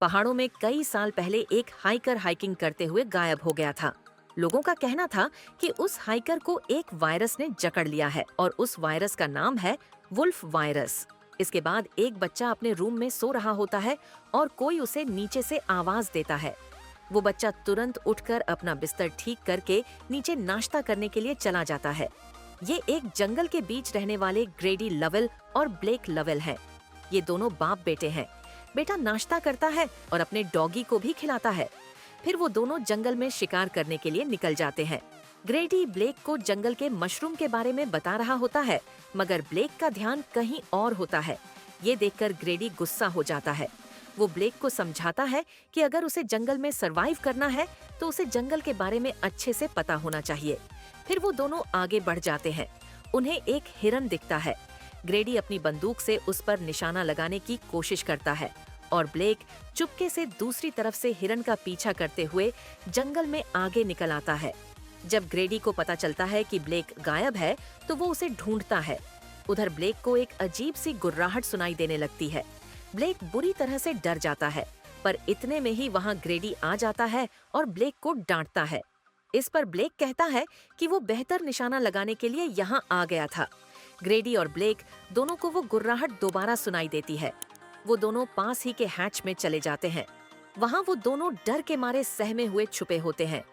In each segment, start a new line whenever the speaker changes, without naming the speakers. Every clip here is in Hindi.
पहाड़ों में कई साल पहले एक हाइकर हाइकिंग करते हुए गायब हो गया था। लोगों का कहना था कि उस हाइकर को एक वायरस ने जकड़ लिया है और उस वायरस का नाम है वुल्फ वायरस। इसके बाद एक बच्चा अपने रूम में सो रहा होता है और कोई उसे नीचे से आवाज देता है। वो बच्चा तुरंत उठकर अपना बिस्तर ठीक करके नीचे नाश्ता करने के लिए चला जाता है। ये एक जंगल के बीच रहने वाले ग्रेडी लवेल और ब्लेक लवेल हैं। ये दोनों बाप बेटे हैं। बेटा नाश्ता करता है और अपने डॉगी को भी खिलाता है। फिर वो दोनों जंगल में शिकार करने के लिए निकल जाते हैं। ग्रेडी ब्लेक को जंगल के मशरूम के बारे में बता रहा होता है, मगर ब्लेक का ध्यान कहीं और होता है। ये देखकर ग्रेडी गुस्सा हो जाता है। वो ब्लेक को समझाता है कि अगर उसे जंगल में सरवाइव करना है तो उसे जंगल के बारे में अच्छे से पता होना चाहिए। फिर वो दोनों आगे बढ़ जाते हैं। उन्हें एक हिरन दिखता है। ग्रेडी अपनी बंदूक से उस पर निशाना लगाने की कोशिश करता है और ब्लेक चुपके से दूसरी तरफ से हिरन का पीछा करते हुए जंगल में आगे निकल आता है। जब ग्रेडी को पता चलता है कि ब्लेक गायब है तो वो उसे ढूंढता है। उधर ब्लेक को एक अजीब सी गुर्राहट सुनाई देने लगती है। ब्लेक बुरी तरह से डर जाता है, पर इतने में ही वहां ग्रेडी आ जाता है और ब्लेक को डांटता है। इस पर ब्लेक कहता है कि वो बेहतर निशाना लगाने के लिए यहाँ आ गया था। ग्रेडी और ब्लेक दोनों को वो गुर्राहट दोबारा सुनाई देती है। वो दोनों पास ही के हैच में चले जाते हैं। वहाँ वो दोनों डर के मारे सहमे हुए छुपे होते हैं।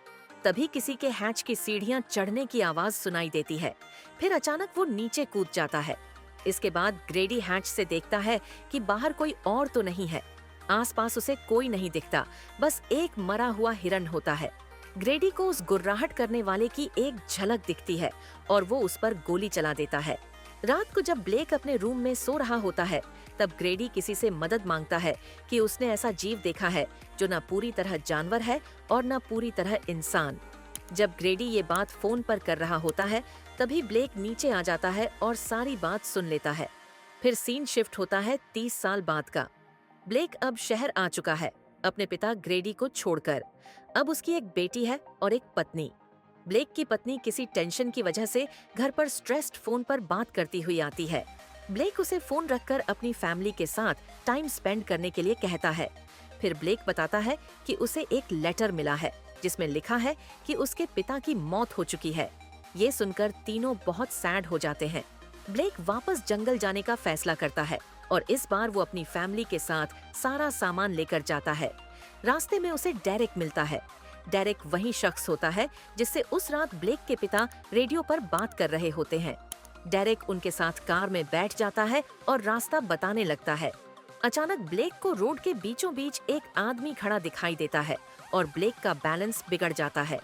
तभी किसी के हैच की सीढ़ियां चढ़ने की आवाज सुनाई देती है। फिर अचानक वो नीचे कूद जाता है। इसके बाद ग्रेडी हैच से देखता है कि बाहर कोई और तो नहीं है। आसपास उसे कोई नहीं दिखता, बस एक मरा हुआ हिरन होता है। ग्रेडी को उस गुर्राहट करने वाले की एक झलक दिखती है और वो उस पर गोली चला देता है। रात को जब ब्लेक अपने रूम में सो रहा होता है, तब ग्रेडी किसी से मदद मांगता है कि उसने ऐसा जीव देखा है जो न पूरी तरह जानवर है और न पूरी तरह इंसान। जब ग्रेडी ये बात फोन पर कर रहा होता है, तभी ब्लेक नीचे आ जाता है और सारी बात सुन लेता है। फिर सीन शिफ्ट होता है 30 साल बाद का। ब्लेक अब शहर आ चुका है, अपने पिता ग्रेडी को छोड़कर। अब उसकी एक बेटी है और एक पत्नी। ब्लेक की पत्नी किसी टेंशन की वजह से घर पर स्ट्रेस्ड फोन पर बात करती हुई आती है। ब्लेक उसे फोन रखकर अपनी फैमिली के साथ टाइम स्पेंड करने के लिए कहता है। फिर ब्लेक बताता है कि उसे एक लेटर मिला है जिसमें लिखा है कि उसके पिता की मौत हो चुकी है। ये सुनकर तीनों बहुत सैड हो जाते हैं। ब्लेक वापस जंगल जाने का फैसला करता है और इस बार वो अपनी फैमिली के साथ सारा सामान लेकर जाता है। रास्ते में उसे डेरेक मिलता है। डेरेक वही शख्स होता है जिससे उस रात ब्लेक के पिता रेडियो पर बात कर रहे होते हैं। डेरेक उनके साथ कार में बैठ जाता है और रास्ता बताने लगता है। अचानक ब्लेक को रोड के बीचों बीच एक आदमी खड़ा दिखाई देता है और ब्लेक का बैलेंस बिगड़ जाता है।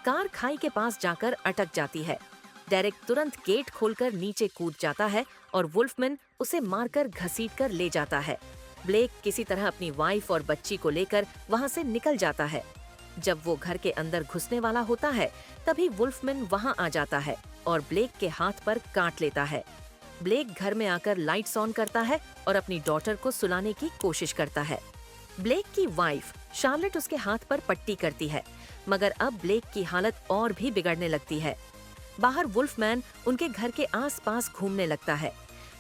कार खाई के पास जाकर अटक जाती है। डेरेक तुरंत गेट खोलकर नीचे कूद जाता है और वुल्फमैन उसे मारकर घसीटकर ले जाता है। ब्लेक किसी तरह अपनी वाइफ और बच्ची को लेकर वहां से निकल जाता है। जब वो घर के अंदर घुसने वाला होता है, तभी वुल्फमैन वहां आ जाता है और ब्लेक के हाथ पर काट लेता है। ब्लेक घर में आकर लाइट्स ऑन करता है और अपनी डॉटर को सुलाने की कोशिश करता है। ब्लेक की वाइफ शार्लेट उसके हाथ पर पट्टी करती है, मगर अब ब्लेक की हालत और भी बिगड़ने लगती है। बाहर वुल्फमैन उनके घर के आसपास घूमने लगता है।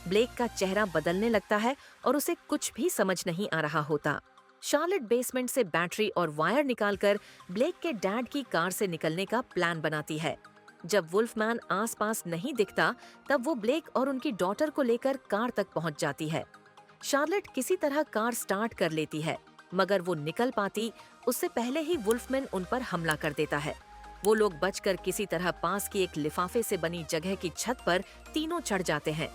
ब्लेक का चेहरा बदलने लगता है और उसे कुछ भी समझ नहीं आ रहा होता। शार्लेट बेसमेंट से बैटरी और वायर निकालकर ब्लेक के डैड की कार से निकलने का प्लान बनाती है। जब वुल्फमैन आसपास नहीं दिखता, तब वो ब्लेक और उनकी डॉटर को लेकर कार तक पहुंच जाती है। शार्लेट किसी तरह कार स्टार्ट कर लेती है, मगर वो निकल पाती उससे पहले ही वुल्फमैन उन पर हमला कर देता है। वो लोग बचकर किसी तरह पास की एक लिफाफे से बनी जगह की छत पर तीनों चढ़ जाते हैं।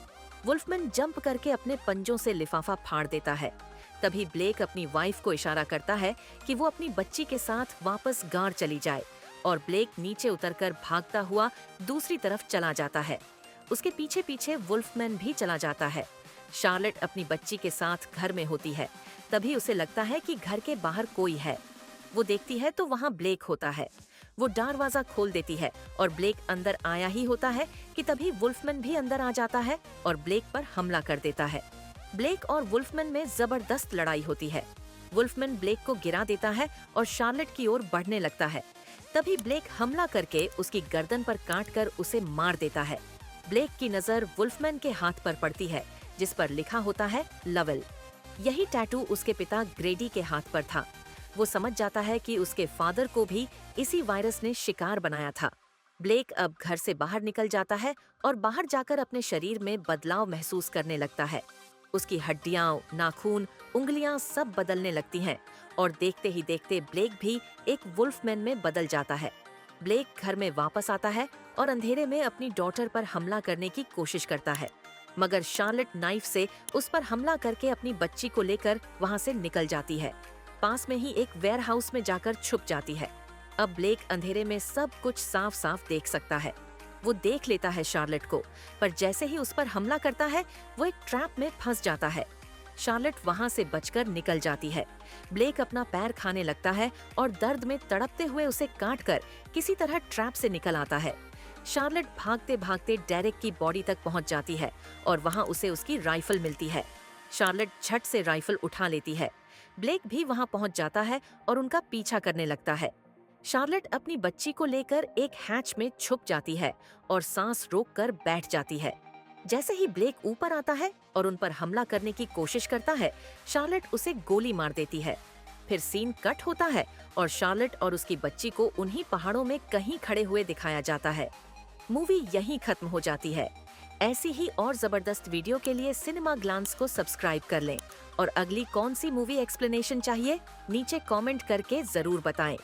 वुल्फमैन जंप करके अपने पंजों से लिफाफा फाड़ देता है। तभी ब्लेक अपनी वाइफ को इशारा करता है कि वो अपनी बच्ची के साथ वापस गांव चली जाए और ब्लेक नीचे उतरकर भागता हुआ दूसरी तरफ चला जाता है। उसके पीछे पीछे वुल्फमैन भी चला जाता है। शार्लेट अपनी बच्ची के साथ घर में होती है। तभी उसे लगता है कि घर के बाहर कोई है। वो देखती है तो वहाँ ब्लेक होता है। वो दरवाजा खोल देती है और ब्लेक अंदर आया ही होता है कि तभी वुल्फमैन भी अंदर आ जाता है और ब्लेक पर हमला कर देता है। ब्लेक और वुल्फमैन में जबरदस्त लड़ाई होती है। वुल्फमैन ब्लेक को गिरा देता है और शार्लेट की ओर बढ़ने लगता है। तभी ब्लेक हमला करके उसकी गर्दन पर काटकर उसे मार देता है। ब्लेक की नजर वुल्फमैन के हाथ पर पड़ती है, जिस पर लिखा होता है लवेल। यही टैटू उसके पिता ग्रेडी के हाथ पर था। वो समझ जाता है कि उसके फादर को भी इसी वायरस ने शिकार बनाया था। ब्लेक अब घर से बाहर निकल जाता है और बाहर जाकर अपने शरीर में बदलाव महसूस करने लगता है। उसकी हड्डियां, नाखून, उंगलियां सब बदलने लगती हैं और देखते ही देखते ब्लेक भी एक वुल्फमैन में बदल जाता है। ब्लेक घर में वापस आता है और अंधेरे में अपनी डॉटर पर हमला करने की कोशिश करता है, मगर शार्लेट नाइफ से उस पर हमला करके अपनी बच्ची को लेकर वहां से निकल जाती है। पास में ही एक वेयरहाउस में जाकर छुप जाती है। अब ब्लेक अंधेरे में सब कुछ साफ साफ देख सकता है। वो देख लेता है शार्लेट को, पर जैसे ही उस पर हमला करता है वो एक ट्रैप में फंस जाता है। शार्लेट वहां से बचकर निकल जाती है। ब्लेक अपना पैर खाने लगता है और दर्द में तड़पते हुए उसे काटकर किसी तरह ट्रैप से निकल आता है। शार्लेट भागते भागते डेरेक की बॉडी तक पहुंच जाती है और वहां उसे उसकी राइफल मिलती है। शार्लेट झट से राइफल उठा लेती है। ब्लेक भी वहां पहुंच जाता है और उनका पीछा करने लगता है। शार्लेट अपनी बच्ची को लेकर एक हैच में छुप जाती है और सांस रोककर बैठ जाती है। जैसे ही ब्लेक ऊपर आता है और उन पर हमला करने की कोशिश करता है, शार्लेट उसे गोली मार देती है। फिर सीन कट होता है और शार्लेट और उसकी बच्ची को उन्हीं पहाड़ों में कहीं खड़े हुए दिखाया जाता है। मूवी यहीं खत्म हो जाती है। ऐसी ही और जबरदस्त वीडियो के लिए सिनेमा ग्लांस को सब्सक्राइब कर लें और अगली कौन सी मूवी एक्सप्लेनेशन चाहिए नीचे कमेंट करके जरूर बताएं।